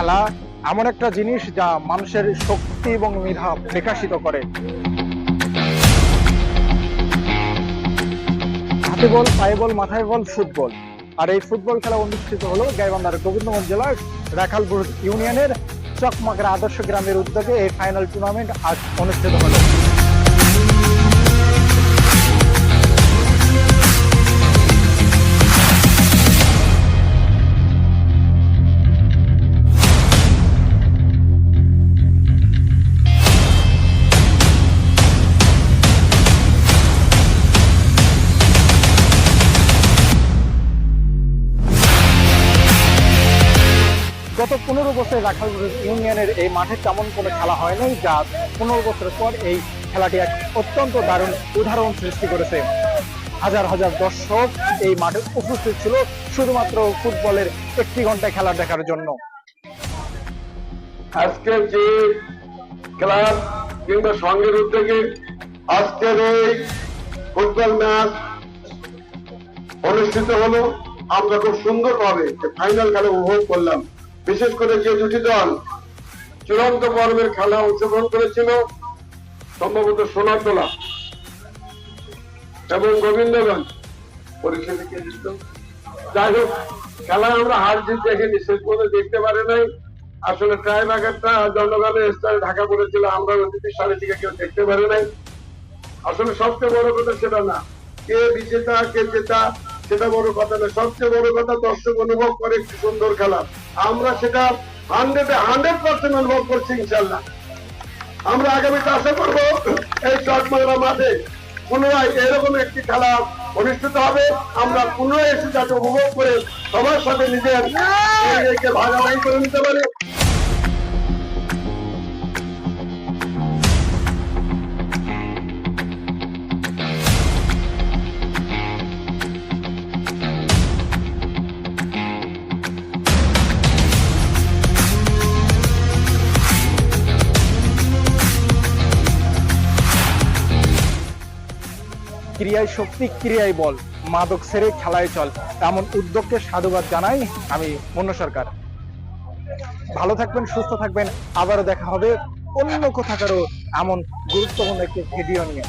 খেলা এমন একটা জিনিস যা মানুষের শক্তি এবং মেধা বিকাশিত করে। হাতে বল, পায়ে বল, মাথায় বল, ফুটবল। আর এই ফুটবল খেলা অনুষ্ঠিত হলো গাইবান্ধার গোবিন্দগঞ্জ জেলার রাখালপুর ইউনিয়নের চকমাকড়া আদর্শ গ্রামের উদ্যোগে। এই ফাইনাল টুর্নামেন্ট আজ অনুষ্ঠিত হলো। গত 15 বছর রাখালপুর ইউনিয়নের এই মাঠে তেমন কোনো খেলা হয় নাই, যা 15 বছর পর এই খেলাটি এক অত্যন্ত দারুণ উদাহরণ সৃষ্টি করেছে। হাজার হাজার দর্শক এই মাঠে উপস্থিত ছিল শুধুমাত্র ফুটবলের 1 ঘন্টা খেলা দেখার জন্য। আজকে যে ক্লাব কিংবা সংঘের উদ্যোগে আজকের এই ফুটবল ম্যাচ অনুষ্ঠিত হলো, আমরা খুব সুন্দরভাবে ফাইনাল খেলা উপভোগ করলাম। বিশেষ করে যে দুটি দল চূড়ান্ত পর্বের খেলা অংশগ্রহণ করেছিল, সম্ভবত সোনারতলা এবং গোবিন্দগঞ্জ পরিষদে কে জিতল, যাই হোক খেলায় আমরা হার জিত দেখেনি, শেষ পর্যন্ত দেখতে পারি নাই। আসলে ট্রাই ব্যাগারটা জনগণের স্তরে ঢাকা পড়েছিল, আমরা অতিথির সামনে থেকে কেউ দেখতে পারি নাই। আসলে সবচেয়ে বড় কথা সেটা না, কে বিজেতা কে জেতা সেটা বড় কথা না, সবচেয়ে বড় কথা দর্শক অনুভব করে একটি সুন্দর খেলা। আমরা সেটা 100% অনুভব করছি। ইনশাল্লাহ আমরা আগামীতে আশা করবো এই চকমাকড়া মাঠে পুনরায় এরকম একটি খেলা অনুষ্ঠিত হবে। আমরা পুনরায় এসে যাতে উপভোগ করে সবার সাথে নিজের ভাগাভাগি করে নিতে পারি। ক্রিয়ায় শক্তি, ক্রিয়ায় বল, মাদক ছেড়ে খেলায় চল, এমন উদ্যোগকে সাধুবাদ জানাই আমি মন্য সরকার। ভালো থাকবেন, সুস্থ থাকবেন, আবারও দেখা হবে অন্য কোথাকারও এমন গুরুত্বপূর্ণ একটি ভিডিও নিয়ে।